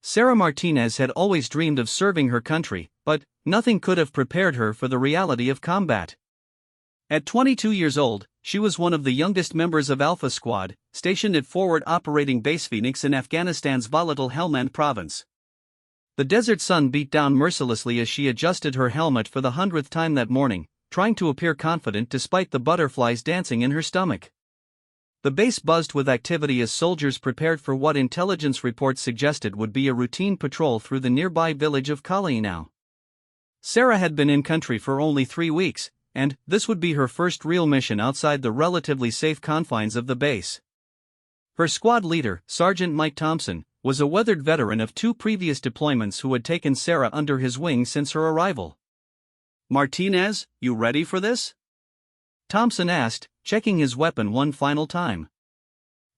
Sarah Martinez had always dreamed of serving her country, but nothing could have prepared her for the reality of combat. At 22 years old, she was one of the youngest members of Alpha Squad, stationed at Forward Operating Base Phoenix in Afghanistan's volatile Helmand province. The desert sun beat down mercilessly as she adjusted her helmet for the 100th time that morning, trying to appear confident despite the butterflies dancing in her stomach. The base buzzed with activity as soldiers prepared for what intelligence reports suggested would be a routine patrol through the nearby village of Kalainau. Sarah had been in country for only 3 weeks, and this would be her first real mission outside the relatively safe confines of the base. Her squad leader, Sergeant Mike Thompson, was a weathered veteran of 2 previous deployments who had taken Sarah under his wing since her arrival. "Martinez, you ready for this?" Thompson asked, checking his weapon one final time.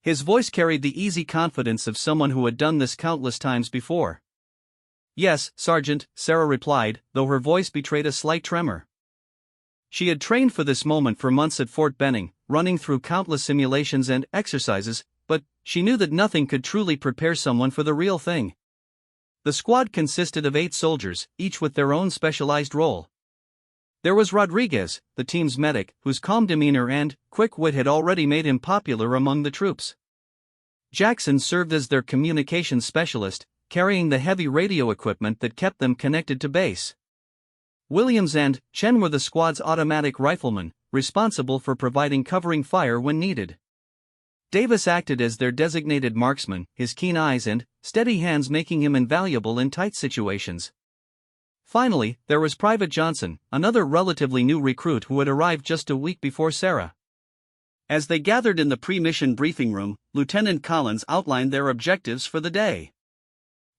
His voice carried the easy confidence of someone who had done this countless times before. "Yes, Sergeant," Sarah replied, though her voice betrayed a slight tremor. She had trained for this moment for months at Fort Benning, running through countless simulations and exercises, but she knew that nothing could truly prepare someone for the real thing. The squad consisted of 8 soldiers, each with their own specialized role. There was Rodriguez, the team's medic, whose calm demeanor and quick wit had already made him popular among the troops. Jackson served as their communications specialist, carrying the heavy radio equipment that kept them connected to base. Williams and Chen were the squad's automatic riflemen, responsible for providing covering fire when needed. Davis acted as their designated marksman, his keen eyes and steady hands making him invaluable in tight situations. Finally, there was Private Johnson, another relatively new recruit who had arrived just a week before Sarah. As they gathered in the pre-mission briefing room, Lieutenant Collins outlined their objectives for the day.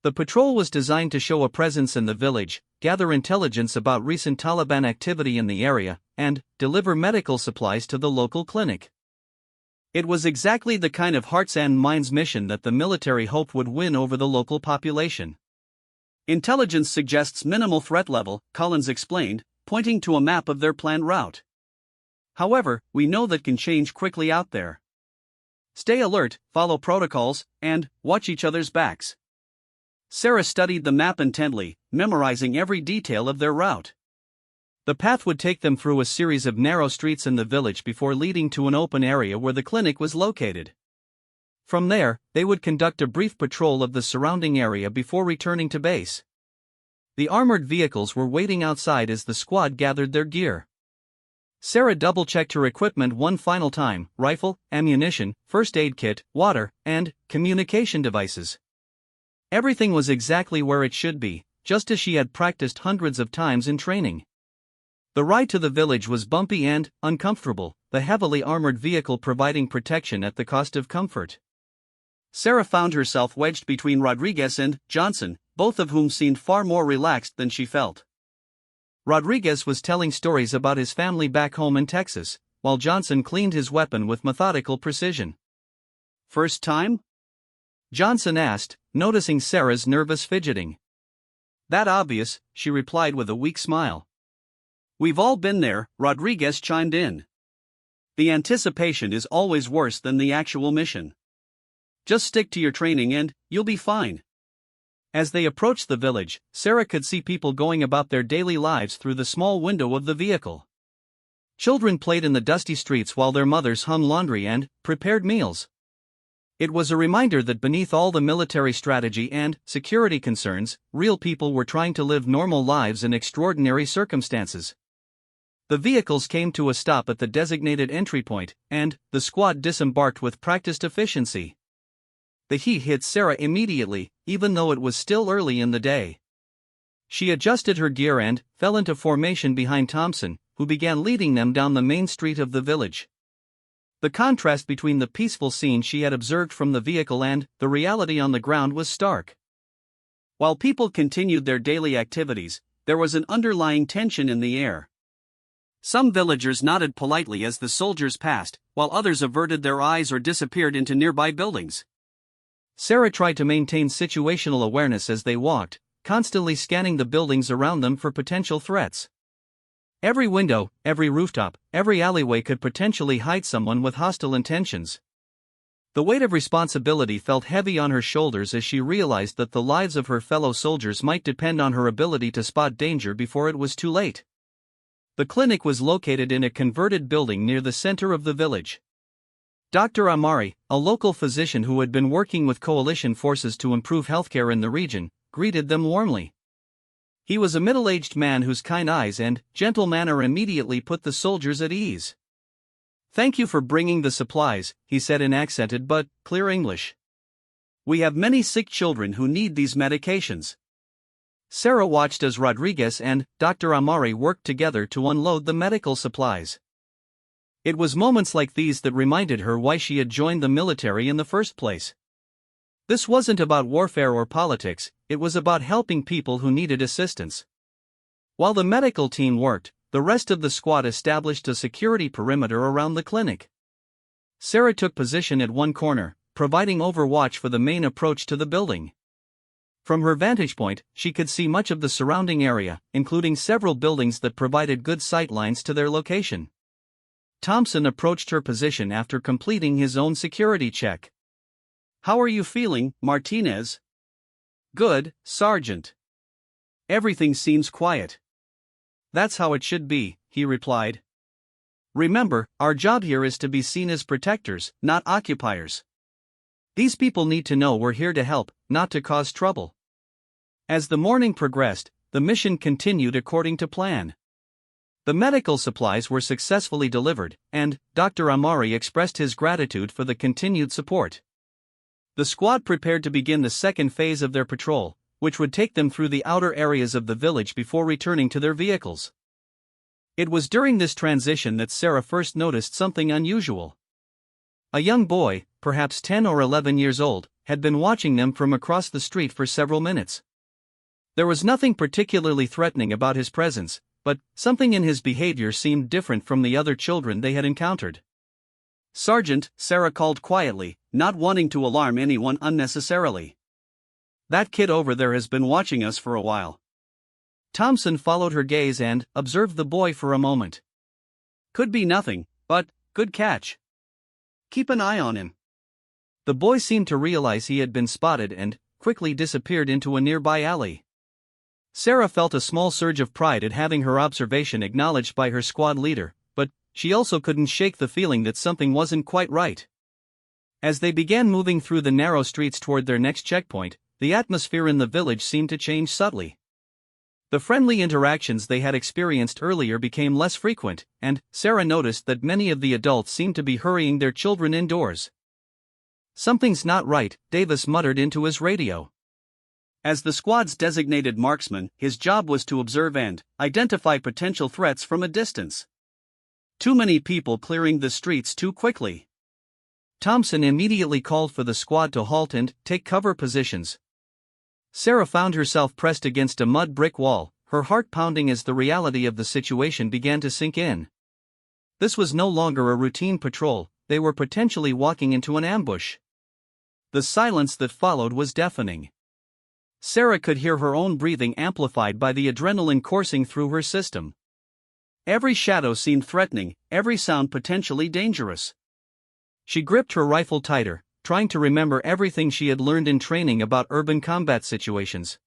The patrol was designed to show a presence in the village, gather intelligence about recent Taliban activity in the area, and deliver medical supplies to the local clinic. It was exactly the kind of hearts and minds mission that the military hoped would win over the local population. "Intelligence suggests minimal threat level," Collins explained, pointing to a map of their planned route. "However, we know that can change quickly out there. Stay alert, follow protocols, and watch each other's backs." Sarah studied the map intently, memorizing every detail of their route. The path would take them through a series of narrow streets in the village before leading to an open area where the clinic was located. From there, they would conduct a brief patrol of the surrounding area before returning to base. The armored vehicles were waiting outside as the squad gathered their gear. Sarah double-checked her equipment one final time: rifle, ammunition, first aid kit, water, and communication devices. Everything was exactly where it should be, just as she had practiced hundreds of times in training. The ride to the village was bumpy and uncomfortable, the heavily armored vehicle providing protection at the cost of comfort. Sarah found herself wedged between Rodriguez and Johnson, both of whom seemed far more relaxed than she felt. Rodriguez was telling stories about his family back home in Texas, while Johnson cleaned his weapon with methodical precision. "First time?" Johnson asked, noticing Sarah's nervous fidgeting. "That obvious," she replied with a weak smile. "We've all been there," Rodriguez chimed in. "The anticipation is always worse than the actual mission. Just stick to your training and you'll be fine." As they approached the village, Sarah could see people going about their daily lives through the small window of the vehicle. Children played in the dusty streets while their mothers hung laundry and prepared meals. It was a reminder that beneath all the military strategy and security concerns, real people were trying to live normal lives in extraordinary circumstances. The vehicles came to a stop at the designated entry point, and the squad disembarked with practiced efficiency. The heat hit Sarah immediately, even though it was still early in the day. She adjusted her gear and fell into formation behind Thompson, who began leading them down the main street of the village. The contrast between the peaceful scene she had observed from the vehicle and the reality on the ground was stark. While people continued their daily activities, there was an underlying tension in the air. Some villagers nodded politely as the soldiers passed, while others averted their eyes or disappeared into nearby buildings. Sarah tried to maintain situational awareness as they walked, constantly scanning the buildings around them for potential threats. Every window, every rooftop, every alleyway could potentially hide someone with hostile intentions. The weight of responsibility felt heavy on her shoulders as she realized that the lives of her fellow soldiers might depend on her ability to spot danger before it was too late. The clinic was located in a converted building near the center of the village. Dr. Amari, a local physician who had been working with coalition forces to improve healthcare in the region, greeted them warmly. He was a middle-aged man whose kind eyes and gentle manner immediately put the soldiers at ease. "Thank you for bringing the supplies," he said in accented but clear English. "We have many sick children who need these medications." Sarah watched as Rodriguez and Dr. Amari worked together to unload the medical supplies. It was moments like these that reminded her why she had joined the military in the first place. This wasn't about warfare or politics, it was about helping people who needed assistance. While the medical team worked, the rest of the squad established a security perimeter around the clinic. Sarah took position at one corner, providing overwatch for the main approach to the building. From her vantage point, she could see much of the surrounding area, including several buildings that provided good sight lines to their location. Thompson approached her position after completing his own security check. "How are you feeling, Martinez?" "Good, Sergeant. Everything seems quiet." "That's how it should be," he replied. "Remember, our job here is to be seen as protectors, not occupiers. These people need to know we're here to help, not to cause trouble." As the morning progressed, the mission continued according to plan. The medical supplies were successfully delivered, and Dr. Amari expressed his gratitude for the continued support. The squad prepared to begin the second phase of their patrol, which would take them through the outer areas of the village before returning to their vehicles. It was during this transition that Sarah first noticed something unusual. A young boy, perhaps 10 or 11 years old, had been watching them from across the street for several minutes. There was nothing particularly threatening about his presence, but something in his behavior seemed different from the other children they had encountered. "Sergeant," Sarah called quietly, not wanting to alarm anyone unnecessarily. "That kid over there has been watching us for a while." Thompson followed her gaze and observed the boy for a moment. "Could be nothing, but good catch. Keep an eye on him." The boy seemed to realize he had been spotted and quickly disappeared into a nearby alley. Sarah felt a small surge of pride at having her observation acknowledged by her squad leader, but she also couldn't shake the feeling that something wasn't quite right. As they began moving through the narrow streets toward their next checkpoint, the atmosphere in the village seemed to change subtly. The friendly interactions they had experienced earlier became less frequent, and Sarah noticed that many of the adults seemed to be hurrying their children indoors. "Something's not right," Davis muttered into his radio. As the squad's designated marksman, his job was to observe and identify potential threats from a distance. Too many people clearing the streets too quickly. Thompson immediately called for the squad to halt and take cover positions. Sarah found herself pressed against a mud brick wall, her heart pounding as the reality of the situation began to sink in. This was no longer a routine patrol, they were potentially walking into an ambush. The silence that followed was deafening. Sarah could hear her own breathing amplified by the adrenaline coursing through her system. Every shadow seemed threatening, every sound potentially dangerous. She gripped her rifle tighter, trying to remember everything she had learned in training about urban combat situations.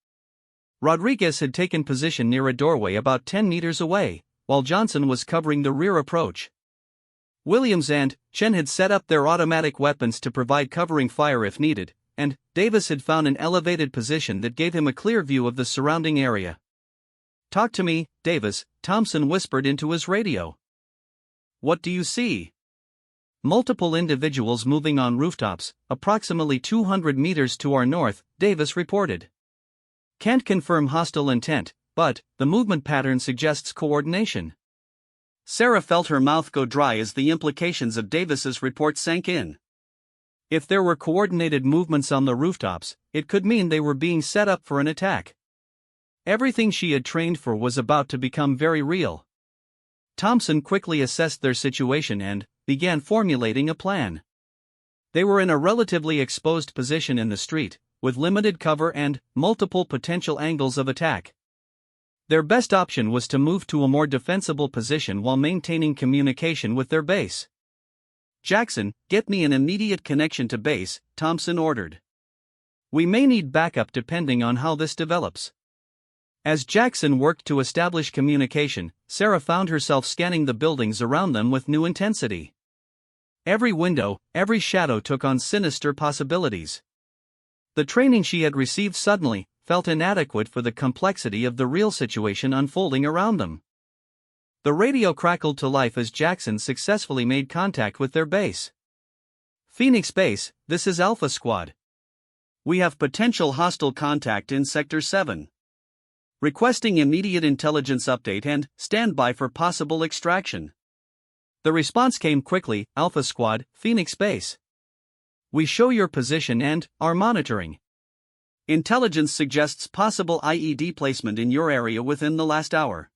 Rodriguez had taken position near a doorway about 10 meters away, while Johnson was covering the rear approach. Williams and Chen had set up their automatic weapons to provide covering fire if needed, and Davis had found an elevated position that gave him a clear view of the surrounding area. "Talk to me, Davis," Thompson whispered into his radio. "What do you see?" "Multiple individuals moving on rooftops, approximately 200 meters to our north," Davis reported. "Can't confirm hostile intent, but the movement pattern suggests coordination." Sarah felt her mouth go dry as the implications of Davis's report sank in. If there were coordinated movements on the rooftops, it could mean they were being set up for an attack. Everything she had trained for was about to become very real. Thompson quickly assessed their situation and began formulating a plan. They were in a relatively exposed position in the street, with limited cover and multiple potential angles of attack. Their best option was to move to a more defensible position while maintaining communication with their base. "Jackson, get me an immediate connection to base," Thompson ordered. "We may need backup depending on how this develops." As Jackson worked to establish communication, Sarah found herself scanning the buildings around them with new intensity. Every window, every shadow took on sinister possibilities. The training she had received suddenly felt inadequate for the complexity of the real situation unfolding around them. The radio crackled to life as Jackson successfully made contact with their base. "Phoenix Base, this is Alpha Squad. We have potential hostile contact in Sector 7. Requesting immediate intelligence update and stand by for possible extraction." The response came quickly, "Alpha Squad, Phoenix Base. We show your position and are monitoring. Intelligence suggests possible IED placement in your area within the last hour.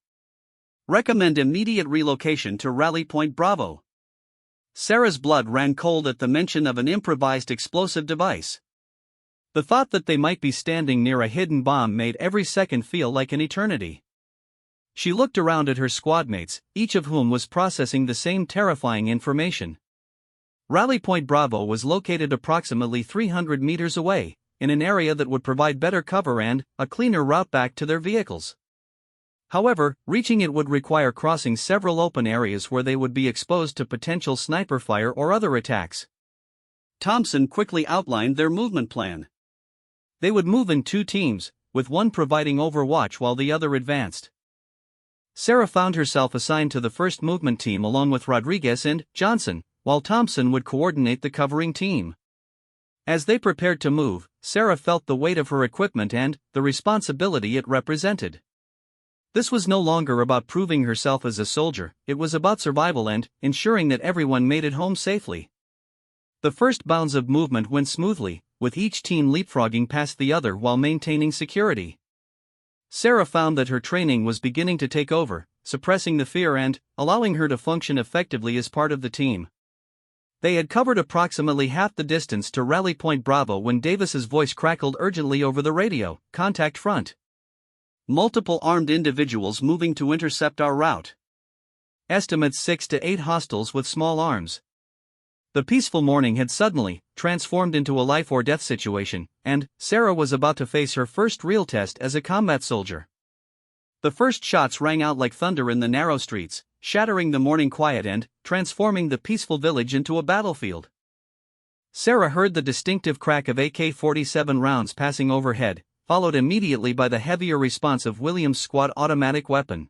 Recommend immediate relocation to Rally Point Bravo." Sarah's blood ran cold at the mention of an improvised explosive device. The thought that they might be standing near a hidden bomb made every second feel like an eternity. She looked around at her squadmates, each of whom was processing the same terrifying information. Rally Point Bravo was located approximately 300 meters away, in an area that would provide better cover and a cleaner route back to their vehicles. However, reaching it would require crossing several open areas where they would be exposed to potential sniper fire or other attacks. Thompson quickly outlined their movement plan. They would move in 2 teams, with one providing overwatch while the other advanced. Sarah found herself assigned to the first movement team along with Rodriguez and Johnson, while Thompson would coordinate the covering team. As they prepared to move, Sarah felt the weight of her equipment and the responsibility it represented. This was no longer about proving herself as a soldier, it was about survival and ensuring that everyone made it home safely. The first bounds of movement went smoothly, with each team leapfrogging past the other while maintaining security. Sarah found that her training was beginning to take over, suppressing the fear and allowing her to function effectively as part of the team. They had covered approximately half the distance to Rally Point Bravo when Davis's voice crackled urgently over the radio, "Contact front. Multiple armed individuals moving to intercept our route. Estimates 6 to 8 hostiles with small arms." The peaceful morning had suddenly transformed into a life-or-death situation, and Sarah was about to face her first real test as a combat soldier. The first shots rang out like thunder in the narrow streets, shattering the morning quiet and transforming the peaceful village into a battlefield. Sarah heard the distinctive crack of AK-47 rounds passing overhead, followed immediately by the heavier response of Williams' squad automatic weapon.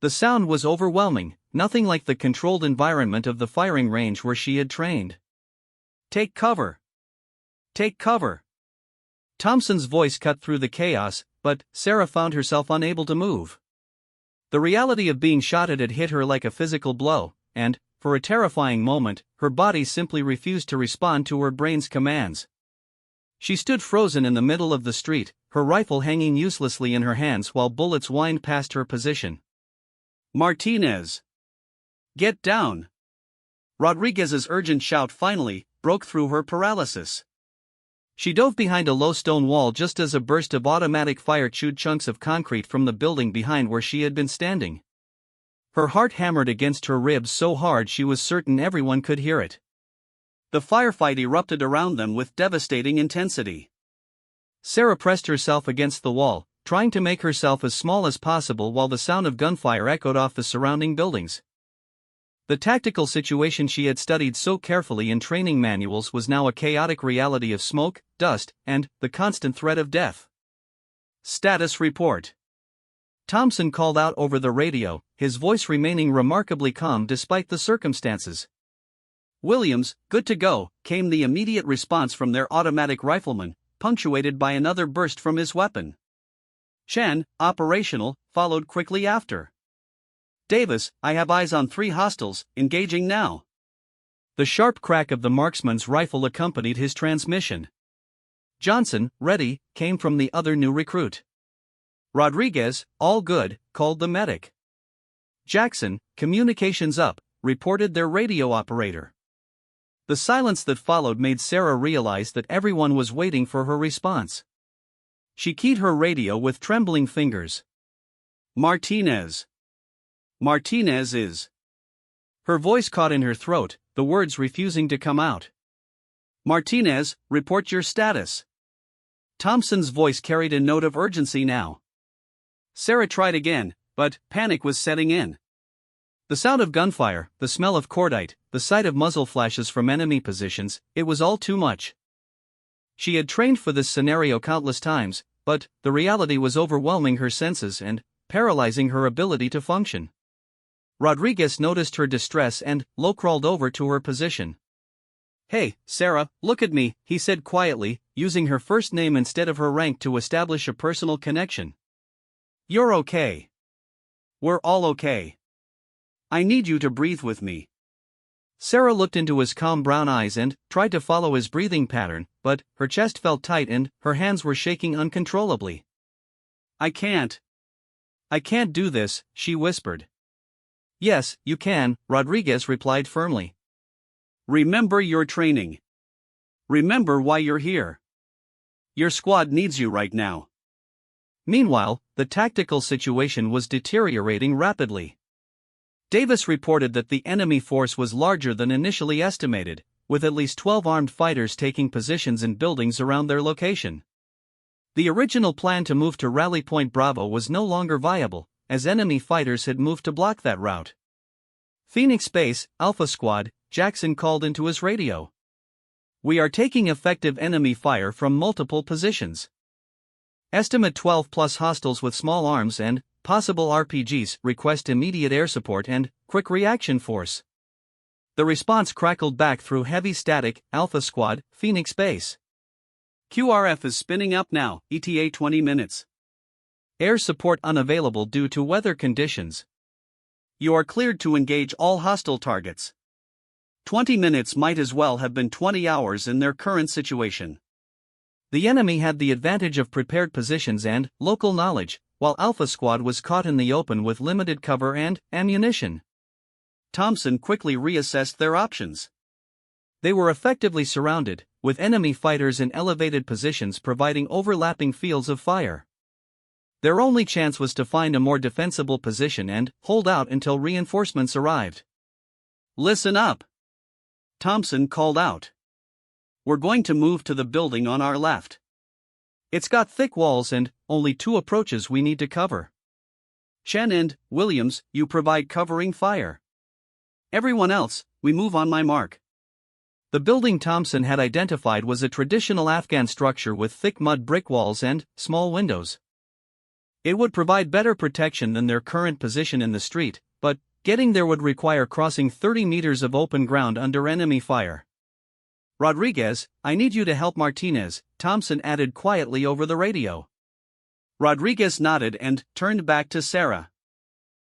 The sound was overwhelming, nothing like the controlled environment of the firing range where she had trained. "Take cover! Take cover!" Thompson's voice cut through the chaos, but Sarah found herself unable to move. The reality of being shot at had hit her like a physical blow, and, for a terrifying moment, her body simply refused to respond to her brain's commands. She stood frozen in the middle of the street, her rifle hanging uselessly in her hands while bullets whined past her position. "Martinez! Get down!" Rodriguez's urgent shout finally broke through her paralysis. She dove behind a low stone wall just as a burst of automatic fire chewed chunks of concrete from the building behind where she had been standing. Her heart hammered against her ribs so hard she was certain everyone could hear it. The firefight erupted around them with devastating intensity. Sarah pressed herself against the wall, trying to make herself as small as possible while the sound of gunfire echoed off the surrounding buildings. The tactical situation she had studied so carefully in training manuals was now a chaotic reality of smoke, dust, and the constant threat of death. "Status report." Thompson called out over the radio, his voice remaining remarkably calm despite the circumstances. "Williams, good to go," came the immediate response from their automatic rifleman, punctuated by another burst from his weapon. "Chen, operational," followed quickly after. "Davis, I have eyes on 3 hostiles, engaging now." The sharp crack of the marksman's rifle accompanied his transmission. "Johnson, ready," came from the other new recruit. Rodriguez, "All good," called the medic. Jackson, "Communications up," reported their radio operator. The silence that followed made Sarah realize that everyone was waiting for her response. She keyed her radio with trembling fingers. "Martinez. Martinez is." Her voice caught in her throat, the words refusing to come out. "Martinez, report your status." Thompson's voice carried a note of urgency now. Sarah tried again, but panic was setting in. The sound of gunfire, the smell of cordite, the sight of muzzle flashes from enemy positions, it was all too much. She had trained for this scenario countless times, but the reality was overwhelming her senses and paralyzing her ability to function. Rodriguez noticed her distress and low-crawled over to her position. "Hey, Sarah, look at me," he said quietly, using her first name instead of her rank to establish a personal connection. "You're okay. We're all okay. I need you to breathe with me." Sarah looked into his calm brown eyes and tried to follow his breathing pattern, but her chest felt tight and her hands were shaking uncontrollably. I can't do this," she whispered. "Yes, you can," Rodriguez replied firmly. "Remember your training. Remember why you're here. Your squad needs you right now." Meanwhile, the tactical situation was deteriorating rapidly. Davis reported that the enemy force was larger than initially estimated, with at least 12 armed fighters taking positions in buildings around their location. The original plan to move to Rally Point Bravo was no longer viable, as enemy fighters had moved to block that route. "Phoenix Base, Alpha Squad," Jackson called into his radio. "We are taking effective enemy fire from multiple positions. Estimate 12 plus hostiles with small arms and possible RPGs. Request immediate air support and quick reaction force." The response crackled back through heavy static. "Alpha Squad, Phoenix Base. QRF is spinning up now, ETA 20 minutes. Air support unavailable due to weather conditions. You are cleared to engage all hostile targets." 20 minutes might as well have been 20 hours in their current situation. The enemy had the advantage of prepared positions and local knowledge, while Alpha Squad was caught in the open with limited cover and ammunition. Thompson quickly reassessed their options. They were effectively surrounded, with enemy fighters in elevated positions providing overlapping fields of fire. Their only chance was to find a more defensible position and hold out until reinforcements arrived. "Listen up," Thompson called out. "We're going to move to the building on our left. It's got thick walls and only 2 approaches we need to cover. Chen and Williams, you provide covering fire. Everyone else, we move on my mark." The building Thompson had identified was a traditional Afghan structure with thick mud brick walls and small windows. It would provide better protection than their current position in the street, but getting there would require crossing 30 meters of open ground under enemy fire. "Rodriguez, I need you to help Martinez," Thompson added quietly over the radio. Rodriguez nodded and turned back to Sarah.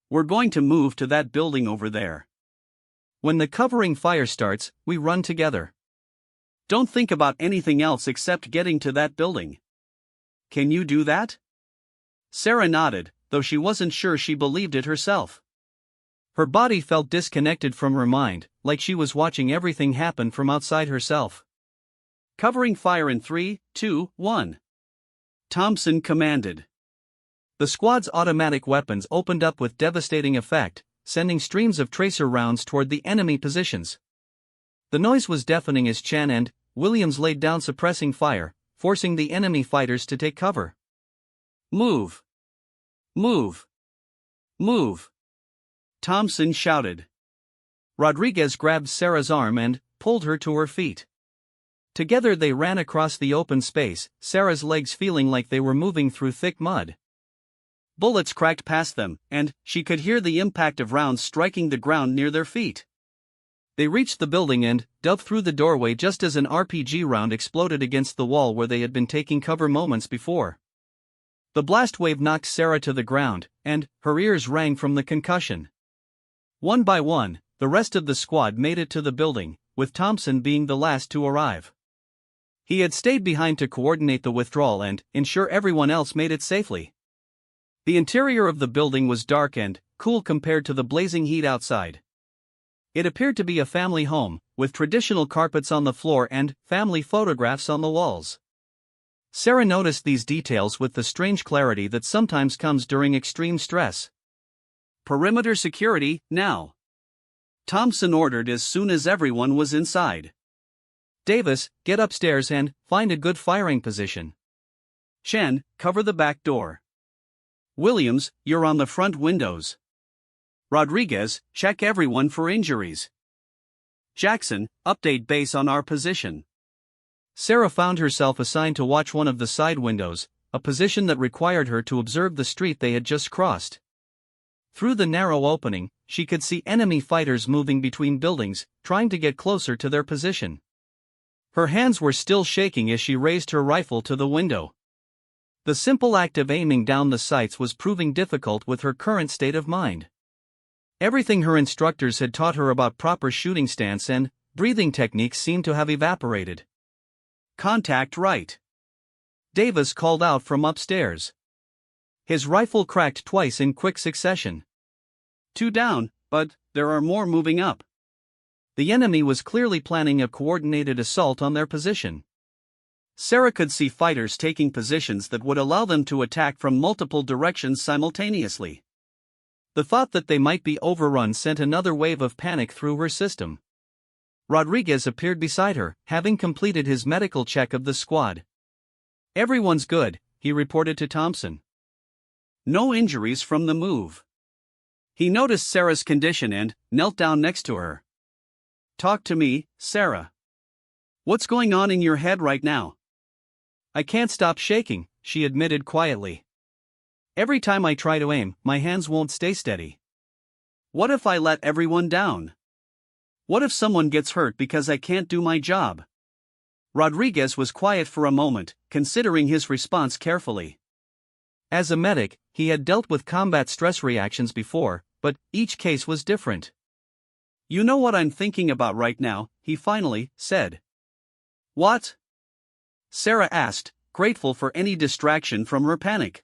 "We're going to move to that building over there. When the covering fire starts, we run together. Don't think about anything else except getting to that building. Can you do that?" Sarah nodded, though she wasn't sure she believed it herself. Her body felt disconnected from her mind, like she was watching everything happen from outside herself. "Covering fire in 3, 2, 1. Thompson commanded. The squad's automatic weapons opened up with devastating effect, sending streams of tracer rounds toward the enemy positions. The noise was deafening as Chen and Williams laid down suppressing fire, forcing the enemy fighters to take cover. "Move! Move! Move!" Thompson shouted. Rodriguez grabbed Sarah's arm and pulled her to her feet. Together they ran across the open space, Sarah's legs feeling like they were moving through thick mud. Bullets cracked past them, and she could hear the impact of rounds striking the ground near their feet. They reached the building and dove through the doorway just as an RPG round exploded against the wall where they had been taking cover moments before. The blast wave knocked Sarah to the ground, and her ears rang from the concussion. One by one, the rest of the squad made it to the building, with Thompson being the last to arrive. He had stayed behind to coordinate the withdrawal and ensure everyone else made it safely. The interior of the building was dark and cool compared to the blazing heat outside. It appeared to be a family home, with traditional carpets on the floor and family photographs on the walls. Sarah noticed these details with the strange clarity that sometimes comes during extreme stress. "Perimeter security, now!" Thompson ordered as soon as everyone was inside. Davis, get upstairs and find a good firing position. Chen, cover the back door. Williams, you're on the front windows. Rodriguez, check everyone for injuries. Jackson, update base on our position. Sarah found herself assigned to watch one of the side windows, a position that required her to observe the street they had just crossed. Through the narrow opening, she could see enemy fighters moving between buildings, trying to get closer to their position. Her hands were still shaking as she raised her rifle to the window. The simple act of aiming down the sights was proving difficult with her current state of mind. Everything her instructors had taught her about proper shooting stance and breathing techniques seemed to have evaporated. Contact right. Davis called out from upstairs. His rifle cracked twice in quick succession. 2 down, but there are more moving up. The enemy was clearly planning a coordinated assault on their position. Sarah could see fighters taking positions that would allow them to attack from multiple directions simultaneously. The thought that they might be overrun sent another wave of panic through her system. Rodriguez appeared beside her, having completed his medical check of the squad. Everyone's good, he reported to Thompson. No injuries from the move. He noticed Sarah's condition and knelt down next to her. Talk to me, Sarah. What's going on in your head right now? I can't stop shaking, she admitted quietly. Every time I try to aim, my hands won't stay steady. What if I let everyone down? What if someone gets hurt because I can't do my job? Rodriguez was quiet for a moment, considering his response carefully. As a medic, he had dealt with combat stress reactions before, but each case was different. You know what I'm thinking about right now, he finally said. What? Sarah asked, grateful for any distraction from her panic.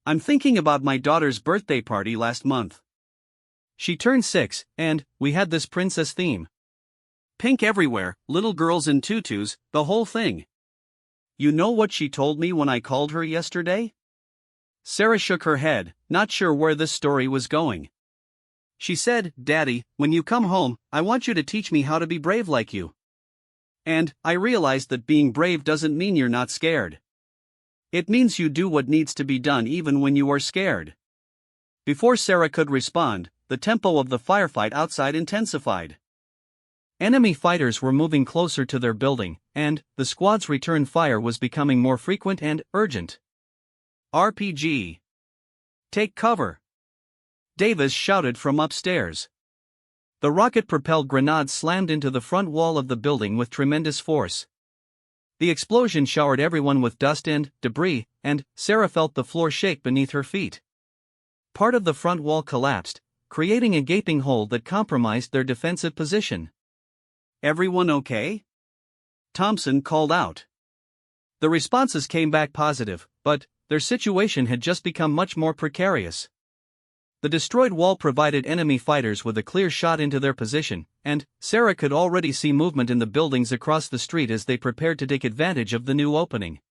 I'm thinking about my daughter's birthday party last month. She turned 6, and we had this princess theme. Pink everywhere, little girls in tutus, the whole thing. You know what she told me when I called her yesterday? Sarah shook her head, not sure where this story was going. She said, Daddy, when you come home, I want you to teach me how to be brave like you. And I realized that being brave doesn't mean you're not scared. It means you do what needs to be done even when you are scared. Before Sarah could respond, the tempo of the firefight outside intensified. Enemy fighters were moving closer to their building, and the squad's return fire was becoming more frequent and urgent. RPG. Take cover. Davis shouted from upstairs. The rocket-propelled grenade slammed into the front wall of the building with tremendous force. The explosion showered everyone with dust and debris, and Sarah felt the floor shake beneath her feet. Part of the front wall collapsed, creating a gaping hole that compromised their defensive position. Everyone okay? Thompson called out. The responses came back positive, but their situation had just become much more precarious. The destroyed wall provided enemy fighters with a clear shot into their position, and Sarah could already see movement in the buildings across the street as they prepared to take advantage of the new opening.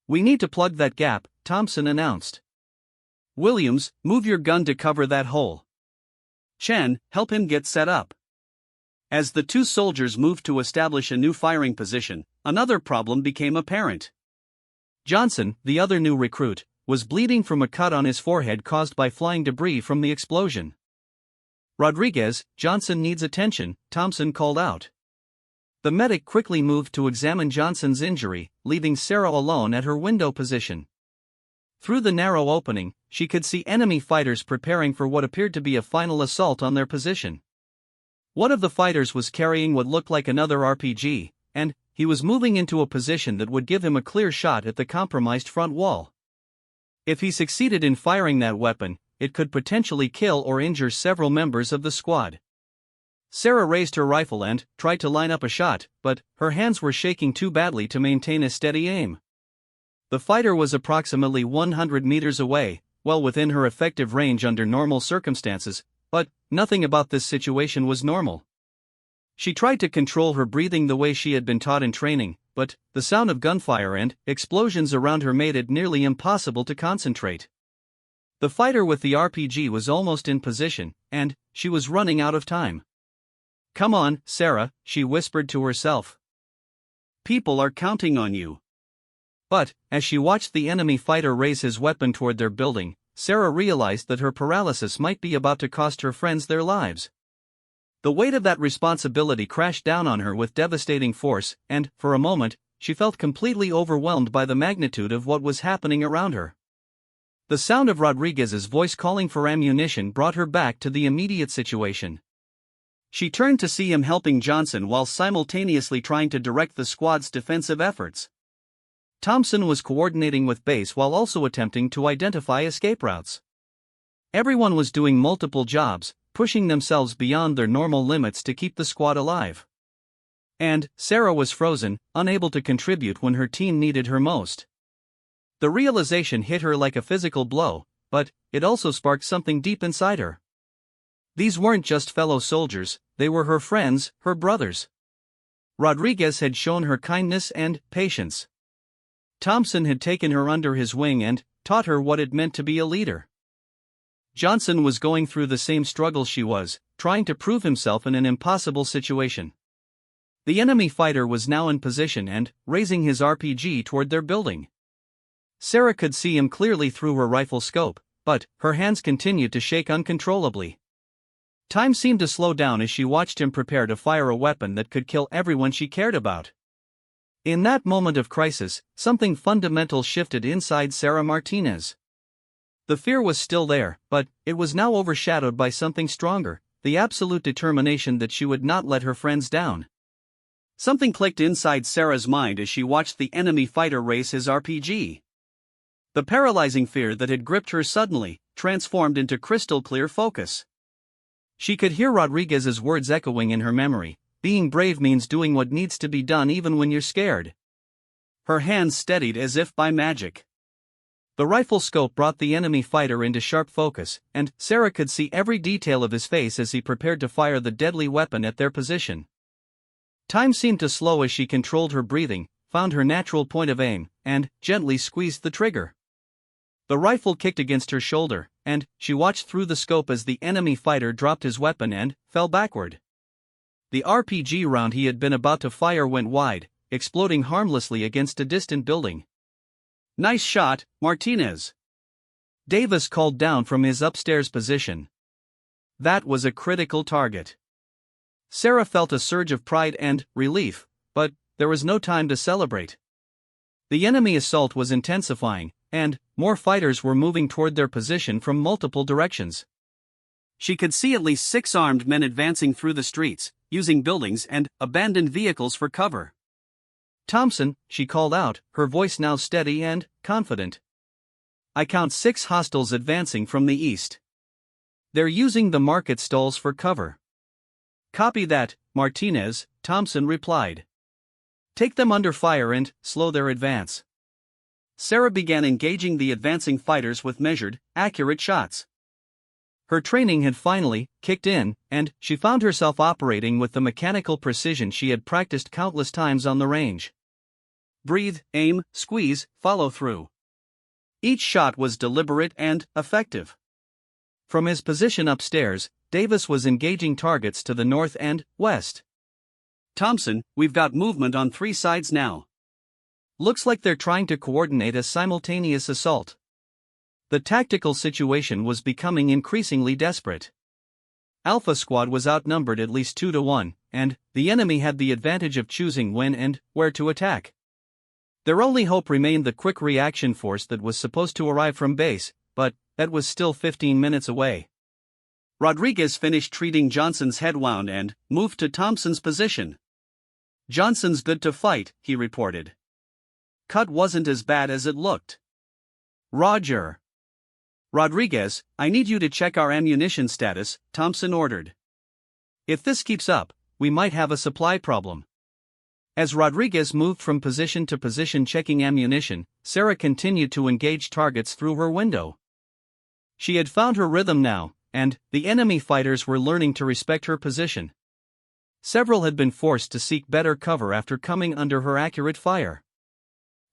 We need to plug that gap, Thompson announced. Williams, move your gun to cover that hole. Chen, help him get set up. As the two soldiers moved to establish a new firing position, another problem became apparent. Johnson, the other new recruit, was bleeding from a cut on his forehead caused by flying debris from the explosion. Rodriguez, Johnson needs attention, Thompson called out. The medic quickly moved to examine Johnson's injury, leaving Sarah alone at her window position. Through the narrow opening, she could see enemy fighters preparing for what appeared to be a final assault on their position. One of the fighters was carrying what looked like another RPG, and he was moving into a position that would give him a clear shot at the compromised front wall. If he succeeded in firing that weapon, it could potentially kill or injure several members of the squad. Sarah raised her rifle and tried to line up a shot, but her hands were shaking too badly to maintain a steady aim. The fighter was approximately 100 meters away, well within her effective range under normal circumstances, but nothing about this situation was normal. She tried to control her breathing the way she had been taught in training, but the sound of gunfire and explosions around her made it nearly impossible to concentrate. The fighter with the RPG was almost in position, and she was running out of time. "Come on, Sarah," she whispered to herself. "People are counting on you." But, as she watched the enemy fighter raise his weapon toward their building, Sarah realized that her paralysis might be about to cost her friends their lives. The weight of that responsibility crashed down on her with devastating force, and, for a moment, she felt completely overwhelmed by the magnitude of what was happening around her. The sound of Rodriguez's voice calling for ammunition brought her back to the immediate situation. She turned to see him helping Johnson while simultaneously trying to direct the squad's defensive efforts. Thompson was coordinating with base while also attempting to identify escape routes. Everyone was doing multiple jobs, pushing themselves beyond their normal limits to keep the squad alive. And Sarah was frozen, unable to contribute when her team needed her most. The realization hit her like a physical blow, but it also sparked something deep inside her. These weren't just fellow soldiers, they were her friends, her brothers. Rodriguez had shown her kindness and patience. Thompson had taken her under his wing and taught her what it meant to be a leader. Johnson was going through the same struggle she was, trying to prove himself in an impossible situation. The enemy fighter was now in position and raising his RPG toward their building. Sarah could see him clearly through her rifle scope, but her hands continued to shake uncontrollably. Time seemed to slow down as she watched him prepare to fire a weapon that could kill everyone she cared about. In that moment of crisis, something fundamental shifted inside Sarah Martinez. The fear was still there, but it was now overshadowed by something stronger, the absolute determination that she would not let her friends down. Something clicked inside Sarah's mind as she watched the enemy fighter raise his RPG. The paralyzing fear that had gripped her suddenly transformed into crystal-clear focus. She could hear Rodriguez's words echoing in her memory. Being brave means doing what needs to be done even when you're scared. Her hands steadied as if by magic. The rifle scope brought the enemy fighter into sharp focus, and Sarah could see every detail of his face as he prepared to fire the deadly weapon at their position. Time seemed to slow as she controlled her breathing, found her natural point of aim, and gently squeezed the trigger. The rifle kicked against her shoulder, and she watched through the scope as the enemy fighter dropped his weapon and fell backward. The RPG round he had been about to fire went wide, exploding harmlessly against a distant building. "Nice shot, Martinez," Davis called down from his upstairs position. That was a critical target. Sarah felt a surge of pride and relief, but there was no time to celebrate. The enemy assault was intensifying, and more fighters were moving toward their position from multiple directions. She could see at least 6 armed men advancing through the streets, using buildings and abandoned vehicles for cover. "Thompson," she called out, her voice now steady and confident. "I count 6 hostiles advancing from the east. They're using the market stalls for cover." "Copy that, Martinez," Thompson replied. "Take them under fire and slow their advance." Sarah began engaging the advancing fighters with measured, accurate shots. Her training had finally kicked in, and she found herself operating with the mechanical precision she had practiced countless times on the range. Breathe, aim, squeeze, follow through. Each shot was deliberate and effective. From his position upstairs, Davis was engaging targets to the north and west. "Thompson, we've got movement on 3 sides now. Looks like they're trying to coordinate a simultaneous assault." The tactical situation was becoming increasingly desperate. Alpha Squad was outnumbered at least 2-1, and the enemy had the advantage of choosing when and where to attack. Their only hope remained the quick reaction force that was supposed to arrive from base, but that was still 15 minutes away. Rodriguez finished treating Johnson's head wound and moved to Thompson's position. "Johnson's good to fight," he reported. "Cut wasn't as bad as it looked." "Roger." "Rodriguez, I need you to check our ammunition status," Thompson ordered. "If this keeps up, we might have a supply problem." As Rodriguez moved from position to position checking ammunition, Sarah continued to engage targets through her window. She had found her rhythm now, and the enemy fighters were learning to respect her position. Several had been forced to seek better cover after coming under her accurate fire.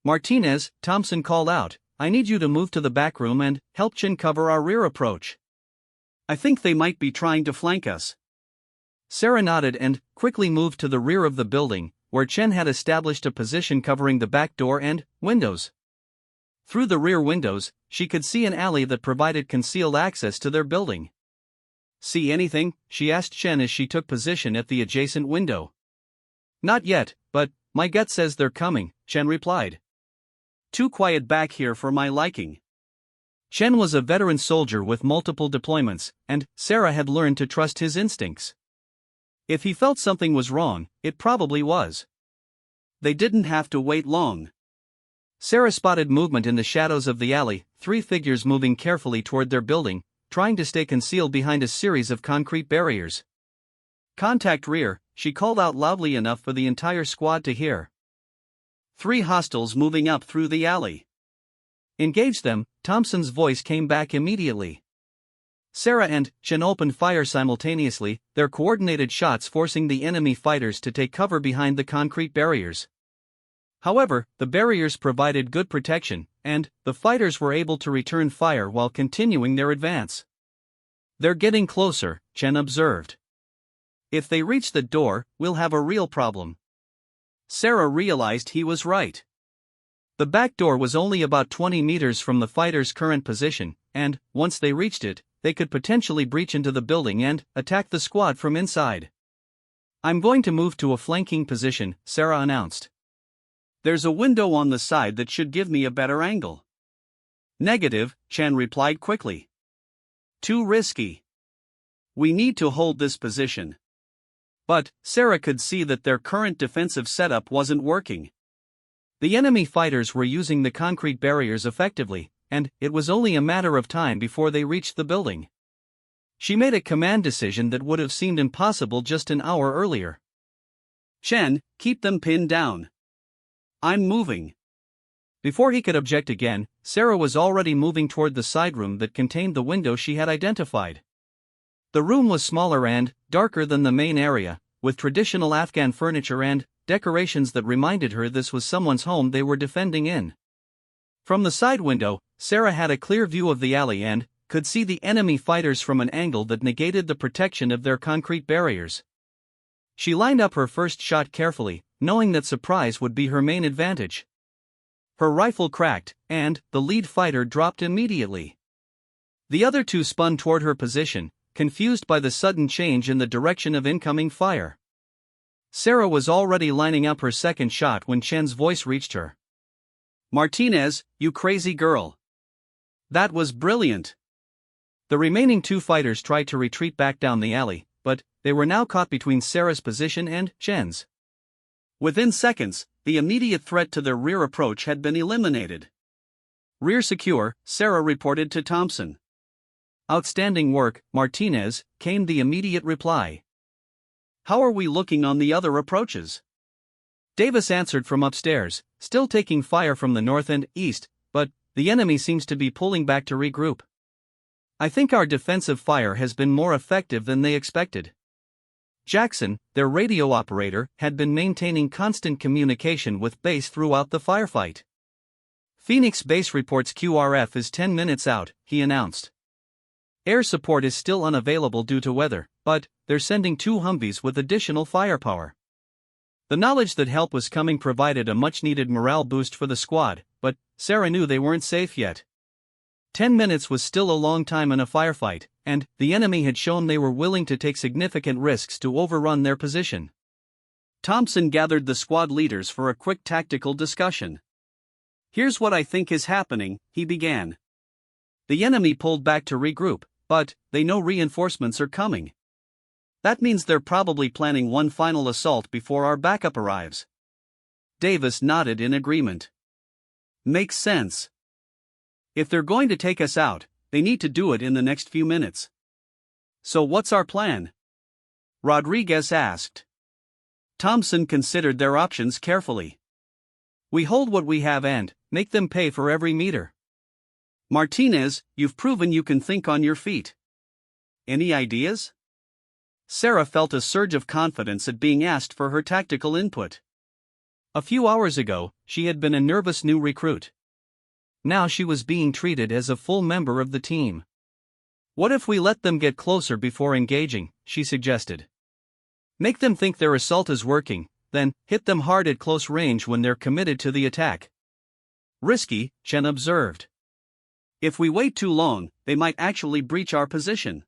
"Martinez," Thompson called out, "I need you to move to the back room and help Chin cover our rear approach. I think they might be trying to flank us." Sarah nodded and quickly moved to the rear of the building, where Chen had established a position covering the back door and windows. Through the rear windows, she could see an alley that provided concealed access to their building. "See anything?" she asked Chen as she took position at the adjacent window. "Not yet, but my gut says they're coming," Chen replied. "Too quiet back here for my liking." Chen was a veteran soldier with multiple deployments, and Sarah had learned to trust his instincts. If he felt something was wrong, it probably was. They didn't have to wait long. Sarah spotted movement in the shadows of the alley, 3 figures moving carefully toward their building, trying to stay concealed behind a series of concrete barriers. "Contact rear," she called out loudly enough for the entire squad to hear. 3 hostiles moving up through the alley. "Engage them," Thompson's voice came back immediately. Sarah and Chen opened fire simultaneously, their coordinated shots forcing the enemy fighters to take cover behind the concrete barriers. However, the barriers provided good protection, and the fighters were able to return fire while continuing their advance. "They're getting closer," Chen observed. "If they reach the door, we'll have a real problem." Sarah realized he was right. The back door was only about 20 meters from the fighters' current position, and, once they reached it, they could potentially breach into the building and attack the squad from inside. "I'm going to move to a flanking position," Sarah announced. "There's a window on the side that should give me a better angle." "Negative," Chen replied quickly. "Too risky. We need to hold this position." But Sarah could see that their current defensive setup wasn't working. The enemy fighters were using the concrete barriers effectively, and it was only a matter of time before they reached the building. She made a command decision that would have seemed impossible just an hour earlier. "Chen, keep them pinned down. I'm moving." Before he could object again, Sarah was already moving toward the side room that contained the window she had identified. The room was smaller and darker than the main area, with traditional Afghan furniture and decorations that reminded her this was someone's home they were defending in. From the side window, Sarah had a clear view of the alley and could see the enemy fighters from an angle that negated the protection of their concrete barriers. She lined up her first shot carefully, knowing that surprise would be her main advantage. Her rifle cracked, and the lead fighter dropped immediately. The other 2 spun toward her position, confused by the sudden change in the direction of incoming fire. Sarah was already lining up her second shot when Chen's voice reached her. "Martinez, you crazy girl. That was brilliant." The remaining 2 fighters tried to retreat back down the alley, but they were now caught between Sarah's position and Chen's. Within seconds, the immediate threat to their rear approach had been eliminated. "Rear secure," Sarah reported to Thompson. "Outstanding work, Martinez," came the immediate reply. "How are we looking on the other approaches?" Davis answered from upstairs, still taking fire from the north and east, but the enemy seems to be pulling back to regroup. "I think our defensive fire has been more effective than they expected." Jackson, their radio operator, had been maintaining constant communication with base throughout the firefight. "Phoenix base reports QRF is 10 minutes out," he announced. "Air support is still unavailable due to weather, but they're sending 2 Humvees with additional firepower." The knowledge that help was coming provided a much-needed morale boost for the squad, but Sarah knew they weren't safe yet. 10 minutes was still a long time in a firefight, and the enemy had shown they were willing to take significant risks to overrun their position. Thompson gathered the squad leaders for a quick tactical discussion. "Here's what I think is happening," he began. "The enemy pulled back to regroup, but they know reinforcements are coming. That means they're probably planning one final assault before our backup arrives." Davis nodded in agreement. "Makes sense. If they're going to take us out, they need to do it in the next few minutes." "So what's our plan?" Rodriguez asked. Thompson considered their options carefully. "We hold what we have and make them pay for every meter." "Martinez, you've proven you can think on your feet. Any ideas?" Sarah felt a surge of confidence at being asked for her tactical input. A few hours ago, she had been a nervous new recruit. Now she was being treated as a full member of the team. "What if we let them get closer before engaging?" she suggested. Make them think their assault is working, then hit them hard at close range when they're committed to the attack. Risky, Chen observed. If we wait too long, they might actually breach our position.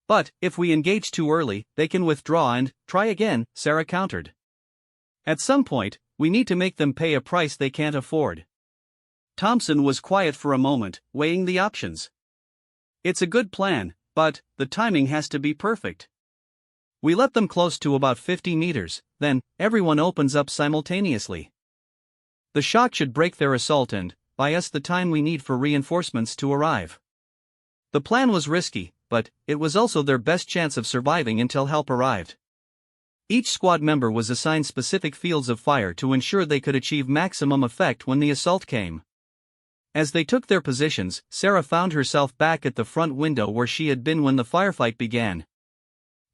But if we engage too early, they can withdraw and try again, Sarah countered. At some point, we need to make them pay a price they can't afford. Thompson was quiet for a moment, weighing the options. It's a good plan, but the timing has to be perfect. We let them close to about 50 meters, then everyone opens up simultaneously. The shock should break their assault and buy us the time we need for reinforcements to arrive. The plan was risky, but it was also their best chance of surviving until help arrived. Each squad member was assigned specific fields of fire to ensure they could achieve maximum effect when the assault came. As they took their positions, Sarah found herself back at the front window where she had been when the firefight began.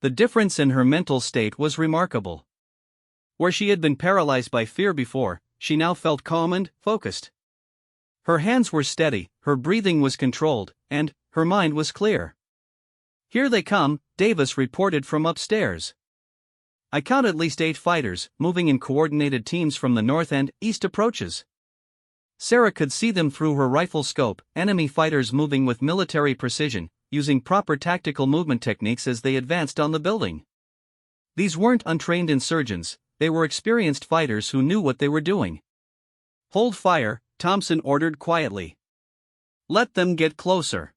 The difference in her mental state was remarkable. Where she had been paralyzed by fear before, she now felt calm and focused. Her hands were steady, her breathing was controlled, and her mind was clear. "Here they come," Davis reported from upstairs. "I count at least 8 fighters, moving in coordinated teams from the north and east approaches." Sarah could see them through her rifle scope, enemy fighters moving with military precision, using proper tactical movement techniques as they advanced on the building. These weren't untrained insurgents, they were experienced fighters who knew what they were doing. "Hold fire," Thompson ordered quietly. "Let them get closer."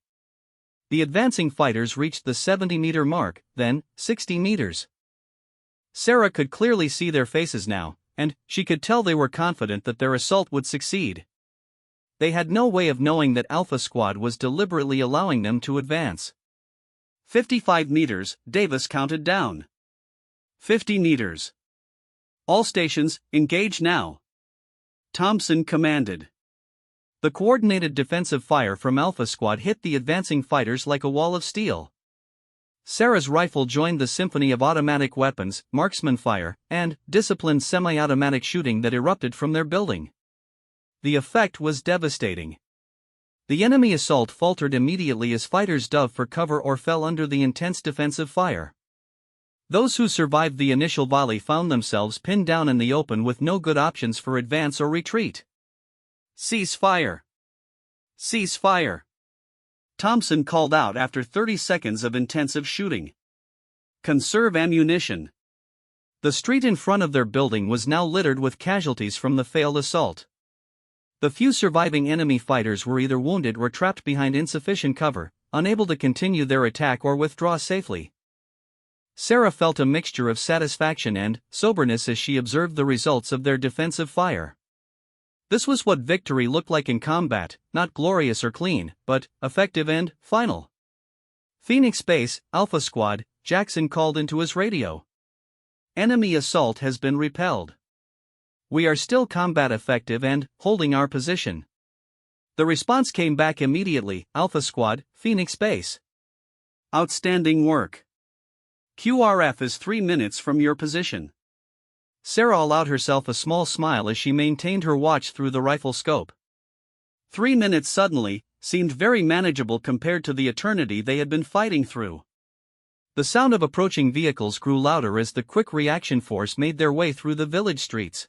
The advancing fighters reached the 70-meter mark, then 60 meters. Sarah could clearly see their faces now, and she could tell they were confident that their assault would succeed. They had no way of knowing that Alpha Squad was deliberately allowing them to advance. 55 meters, Davis counted down. 50 meters. "All stations, engage now," Thompson commanded. The coordinated defensive fire from Alpha Squad hit the advancing fighters like a wall of steel. Sarah's rifle joined the symphony of automatic weapons, marksman fire, and disciplined semi-automatic shooting that erupted from their building. The effect was devastating. The enemy assault faltered immediately as fighters dove for cover or fell under the intense defensive fire. Those who survived the initial volley found themselves pinned down in the open with no good options for advance or retreat. "Cease fire! Cease fire!" Thompson called out after 30 seconds of intensive shooting. "Conserve ammunition." The street in front of their building was now littered with casualties from the failed assault. The few surviving enemy fighters were either wounded or trapped behind insufficient cover, unable to continue their attack or withdraw safely. Sarah felt a mixture of satisfaction and soberness as she observed the results of their defensive fire. This was what victory looked like in combat, not glorious or clean, but effective and final. "Phoenix Base, Alpha Squad," Jackson called into his radio. "Enemy assault has been repelled. We are still combat effective and holding our position." The response came back immediately, "Alpha Squad, Phoenix Base. Outstanding work. QRF is 3 minutes from your position." Sarah allowed herself a small smile as she maintained her watch through the rifle scope. 3 minutes suddenly seemed very manageable compared to the eternity they had been fighting through. The sound of approaching vehicles grew louder as the quick reaction force made their way through the village streets.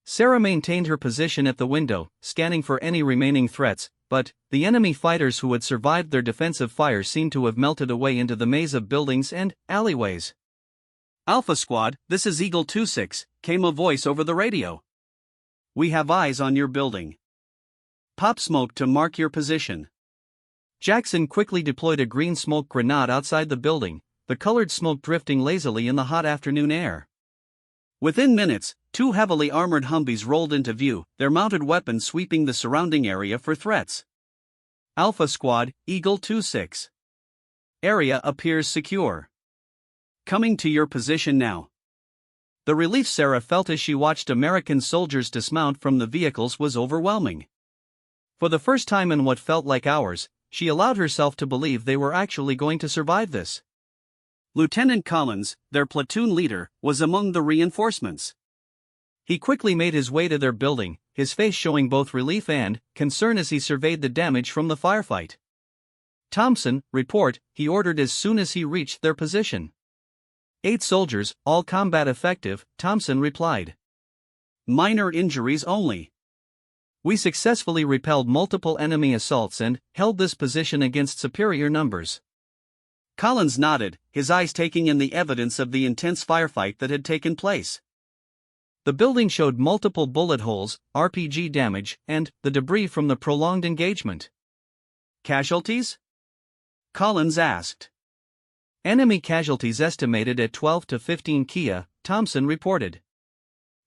Sarah maintained her position at the window, scanning for any remaining threats, but the enemy fighters who had survived their defensive fire seemed to have melted away into the maze of buildings and alleyways. "Alpha Squad, this is Eagle 26, came a voice over the radio. "We have eyes on your building. Pop smoke to mark your position." Jackson quickly deployed a green smoke grenade outside the building, the colored smoke drifting lazily in the hot afternoon air. Within minutes, 2 heavily armored Humvees rolled into view, their mounted weapons sweeping the surrounding area for threats. "Alpha Squad, Eagle 26. Area appears secure. Coming to your position now." The relief Sarah felt as she watched American soldiers dismount from the vehicles was overwhelming. For the first time in what felt like hours, she allowed herself to believe they were actually going to survive this. Lieutenant Collins, their platoon leader, was among the reinforcements. He quickly made his way to their building, his face showing both relief and concern as he surveyed the damage from the firefight. "Thompson, report," he ordered as soon as he reached their position. 8 soldiers, all combat effective, Thompson replied. Minor injuries only. We successfully repelled multiple enemy assaults and held this position against superior numbers. Collins nodded, his eyes taking in the evidence of the intense firefight that had taken place. The building showed multiple bullet holes, RPG damage, and the debris from the prolonged engagement. Casualties? Collins asked. Enemy casualties estimated at 12 to 15 Kia, Thompson reported.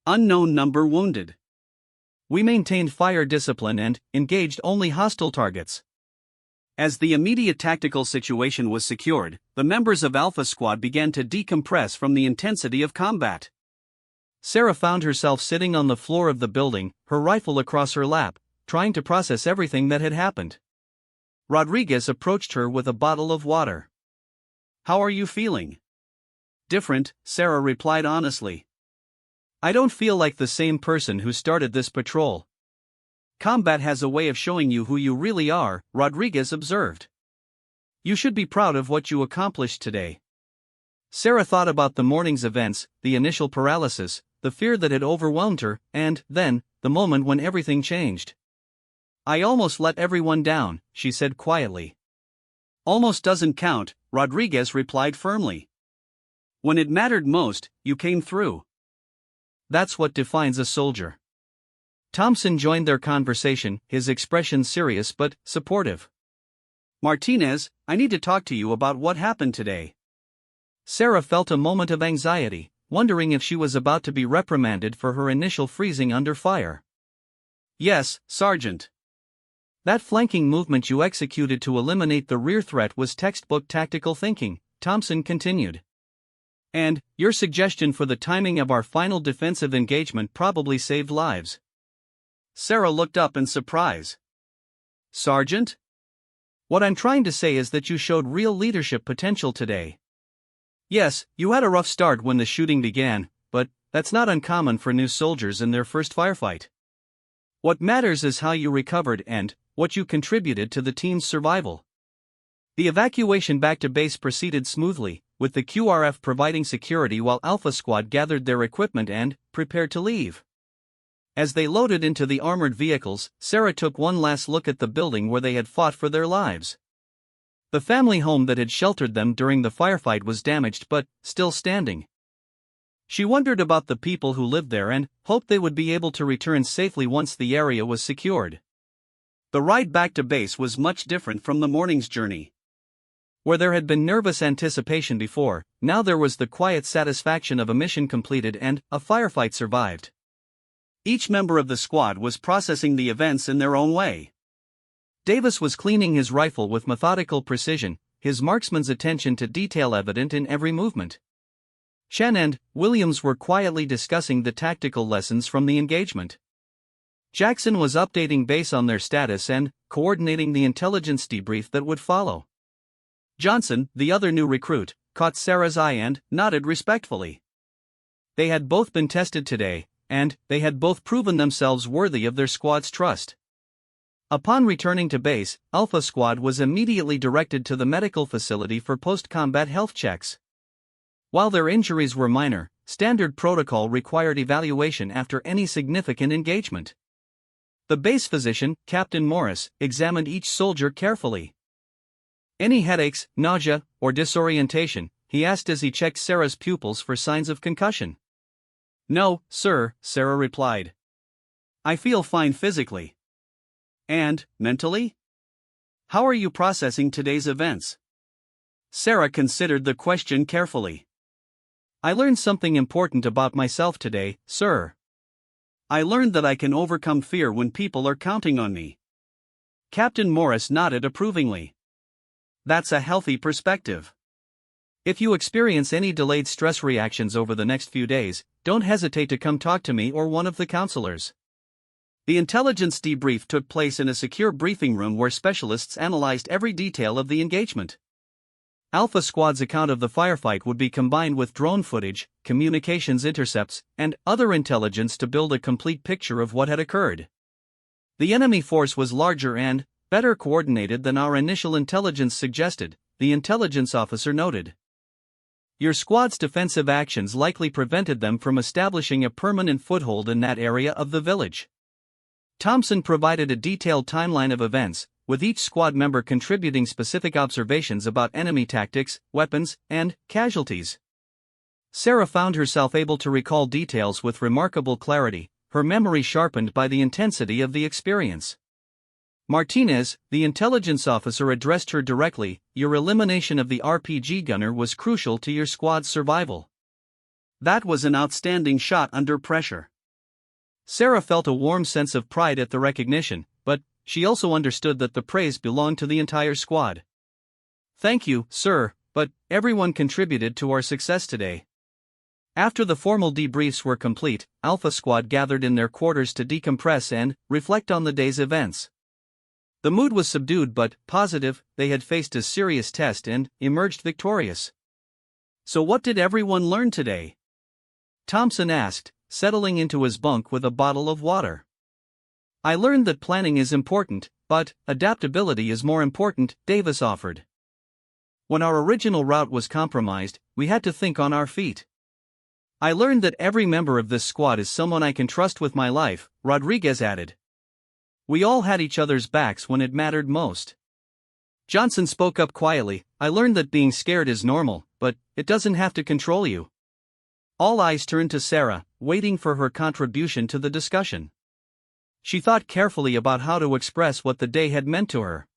Unknown number wounded. We maintained fire discipline and engaged only hostile targets. As the immediate tactical situation was secured, the members of Alpha Squad began to decompress from the intensity of combat. Sarah found herself sitting on the floor of the building, her rifle across her lap, trying to process everything that had happened. Rodriguez approached her with a bottle of water. How are you feeling? Different, Sarah replied honestly. I don't feel like the same person who started this patrol. Combat has a way of showing you who you really are, Rodriguez observed. You should be proud of what you accomplished today. Sarah thought about the morning's events, the initial paralysis, the fear that had overwhelmed her, and, then, the moment when everything changed. I almost let everyone down, she said quietly. Almost doesn't count, Rodriguez replied firmly. When it mattered most, you came through. That's what defines a soldier. Thompson joined their conversation, his expression serious but supportive. Martinez, I need to talk to you about what happened today. Sarah felt a moment of anxiety, wondering if she was about to be reprimanded for her initial freezing under fire. Yes, Sergeant. That flanking movement you executed to eliminate the rear threat was textbook tactical thinking, Thompson continued. And your suggestion for the timing of our final defensive engagement probably saved lives. Sarah looked up in surprise. Sergeant? What I'm trying to say is that you showed real leadership potential today. Yes, you had a rough start when the shooting began, but that's not uncommon for new soldiers in their first firefight. What matters is how you recovered and what you contributed to the team's survival. The evacuation back to base proceeded smoothly, with the QRF providing security while Alpha Squad gathered their equipment and prepared to leave. As they loaded into the armored vehicles, Sarah took one last look at the building where they had fought for their lives. The family home that had sheltered them during the firefight was damaged but still standing. She wondered about the people who lived there and hoped they would be able to return safely once the area was secured. The ride back to base was much different from the morning's journey. Where there had been nervous anticipation before, now there was the quiet satisfaction of a mission completed and a firefight survived. Each member of the squad was processing the events in their own way. Davis was cleaning his rifle with methodical precision, his marksman's attention to detail evident in every movement. Shen and Williams were quietly discussing the tactical lessons from the engagement. Jackson was updating base on their status and coordinating the intelligence debrief that would follow. Johnson, the other new recruit, caught Sarah's eye and nodded respectfully. They had both been tested today, and they had both proven themselves worthy of their squad's trust. Upon returning to base, Alpha Squad was immediately directed to the medical facility for post-combat health checks. While their injuries were minor, standard protocol required evaluation after any significant engagement. The base physician, Captain Morris, examined each soldier carefully. Any headaches, nausea, or disorientation, he asked as he checked Sarah's pupils for signs of concussion. No, sir, Sarah replied. I feel fine physically. And, mentally? How are you processing today's events? Sarah considered the question carefully. I learned something important about myself today, sir. I learned that I can overcome fear when people are counting on me. Captain Morris nodded approvingly. That's a healthy perspective. If you experience any delayed stress reactions over the next few days, don't hesitate to come talk to me or one of the counselors. The intelligence debrief took place in a secure briefing room where specialists analyzed every detail of the engagement. Alpha Squad's account of the firefight would be combined with drone footage, communications intercepts, and other intelligence to build a complete picture of what had occurred. The enemy force was larger and better coordinated than our initial intelligence suggested, the intelligence officer noted. Your squad's defensive actions likely prevented them from establishing a permanent foothold in that area of the village. Thompson provided a detailed timeline of events, with each squad member contributing specific observations about enemy tactics, weapons, and casualties. Sarah found herself able to recall details with remarkable clarity, her memory sharpened by the intensity of the experience. Martinez, the intelligence officer, addressed her directly. Your elimination of the RPG gunner was crucial to your squad's survival. That was an outstanding shot under pressure. Sarah felt a warm sense of pride at the recognition, but she also understood that the praise belonged to the entire squad. Thank you, sir, but everyone contributed to our success today. After the formal debriefs were complete, Alpha Squad gathered in their quarters to decompress and reflect on the day's events. The mood was subdued but positive. They had faced a serious test and emerged victorious. So what did everyone learn today? Thompson asked, settling into his bunk with a bottle of water. I learned that planning is important, but adaptability is more important, Davis offered. When our original route was compromised, we had to think on our feet. I learned that every member of this squad is someone I can trust with my life, Rodriguez added. We all had each other's backs when it mattered most. Johnson spoke up quietly. I learned that being scared is normal, but it doesn't have to control you. All eyes turned to Sarah, waiting for her contribution to the discussion. She thought carefully about how to express what the day had meant to her.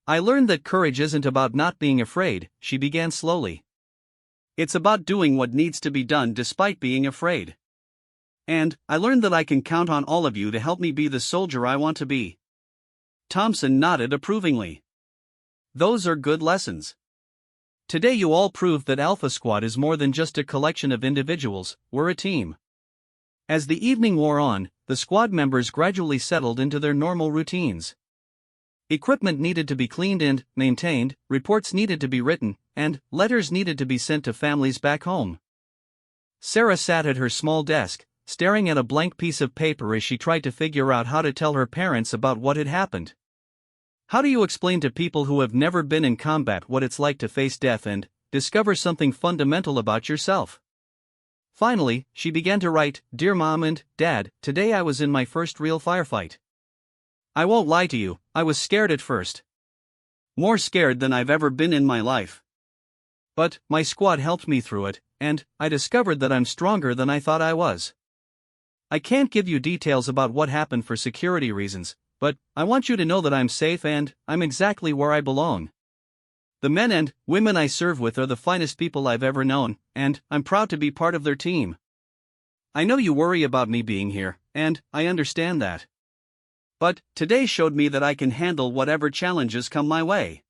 I learned that courage isn't about not being afraid, she began slowly. It's about doing what needs to be done despite being afraid. And I learned that I can count on all of you to help me be the soldier I want to be. Thompson nodded approvingly. Those are good lessons. Today you all proved that Alpha Squad is more than just a collection of individuals, we're a team. As the evening wore on, the squad members gradually settled into their normal routines. Equipment needed to be cleaned and maintained, reports needed to be written, and letters needed to be sent to families back home. Sarah sat at her small desk, staring at a blank piece of paper as she tried to figure out how to tell her parents about what had happened. How do you explain to people who have never been in combat what it's like to face death and discover something fundamental about yourself? Finally, she began to write, Dear Mom and Dad, today I was in my first real firefight. I won't lie to you, I was scared at first. More scared than I've ever been in my life. But my squad helped me through it, and I discovered that I'm stronger than I thought I was. I can't give you details about what happened for security reasons, but I want you to know that I'm safe and I'm exactly where I belong. The men and women I serve with are the finest people I've ever known, and I'm proud to be part of their team. I know you worry about me being here, and I understand that. But today showed me that I can handle whatever challenges come my way.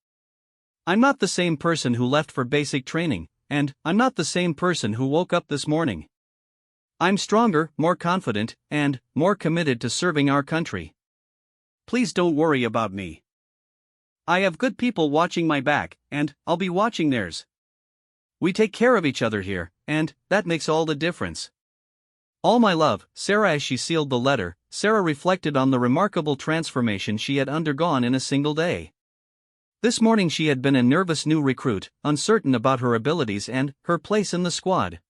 I'm not the same person who left for basic training, and I'm not the same person who woke up this morning. I'm stronger, more confident, and more committed to serving our country. Please don't worry about me. I have good people watching my back, and I'll be watching theirs. We take care of each other here, and that makes all the difference. All my love, Sarah. As she sealed the letter, Sarah reflected on the remarkable transformation she had undergone in a single day. This morning she had been a nervous new recruit, uncertain about her abilities and her place in the squad.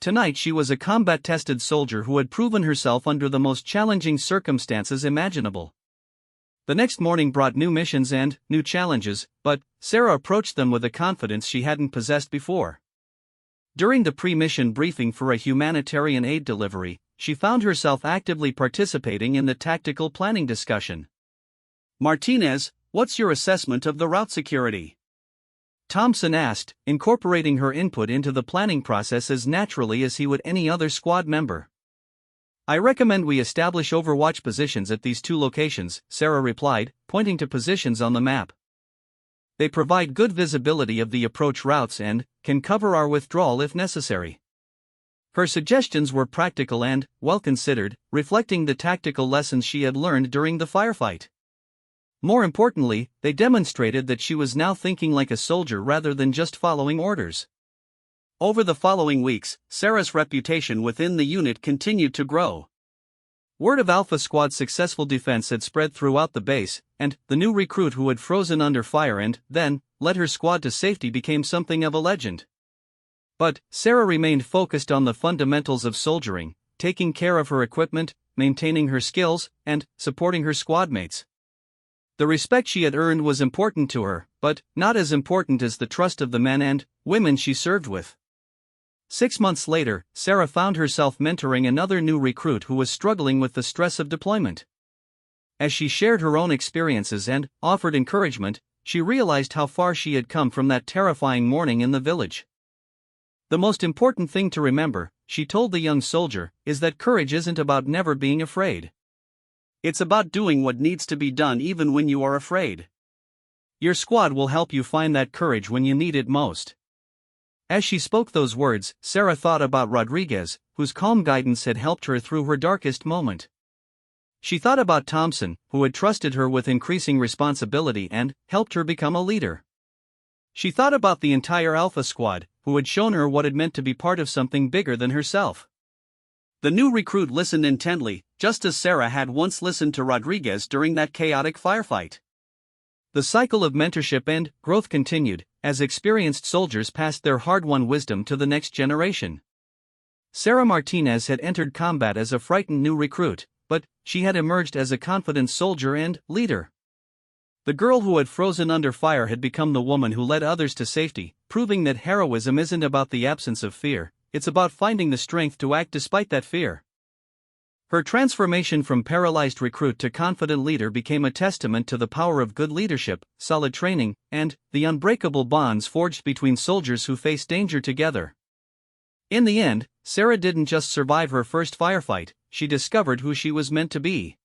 Tonight she was a combat-tested soldier who had proven herself under the most challenging circumstances imaginable. The next morning brought new missions and new challenges, but Sarah approached them with a confidence she hadn't possessed before. During the pre-mission briefing for a humanitarian aid delivery, she found herself actively participating in the tactical planning discussion. Martinez, what's your assessment of the route security? Thompson asked, incorporating her input into the planning process as naturally as he would any other squad member. I recommend we establish overwatch positions at these two locations, Sarah replied, pointing to positions on the map. They provide good visibility of the approach routes and can cover our withdrawal if necessary. Her suggestions were practical and well considered, reflecting the tactical lessons she had learned during the firefight. More importantly, they demonstrated that she was now thinking like a soldier rather than just following orders. Over the following weeks, Sarah's reputation within the unit continued to grow. Word of Alpha Squad's successful defense had spread throughout the base, and the new recruit who had frozen under fire and then led her squad to safety became something of a legend. But Sarah remained focused on the fundamentals of soldiering, taking care of her equipment, maintaining her skills, and supporting her squad mates. The respect she had earned was important to her, but not as important as the trust of the men and women she served with. 6 months later, Sarah found herself mentoring another new recruit who was struggling with the stress of deployment. As she shared her own experiences and offered encouragement, she realized how far she had come from that terrifying morning in the village. The most important thing to remember, she told the young soldier, is that courage isn't about never being afraid. It's about doing what needs to be done even when you are afraid. Your squad will help you find that courage when you need it most. As she spoke those words, Sarah thought about Rodriguez, whose calm guidance had helped her through her darkest moment. She thought about Thompson, who had trusted her with increasing responsibility and helped her become a leader. She thought about the entire Alpha Squad, who had shown her what it meant to be part of something bigger than herself. The new recruit listened intently, just as Sarah had once listened to Rodriguez during that chaotic firefight. The cycle of mentorship and growth continued, as experienced soldiers passed their hard-won wisdom to the next generation. Sarah Martinez had entered combat as a frightened new recruit, but she had emerged as a confident soldier and leader. The girl who had frozen under fire had become the woman who led others to safety, proving that heroism isn't about the absence of fear, it's about finding the strength to act despite that fear. Her transformation from paralyzed recruit to confident leader became a testament to the power of good leadership, solid training, and the unbreakable bonds forged between soldiers who face danger together. In the end, Sarah didn't just survive her first firefight, she discovered who she was meant to be.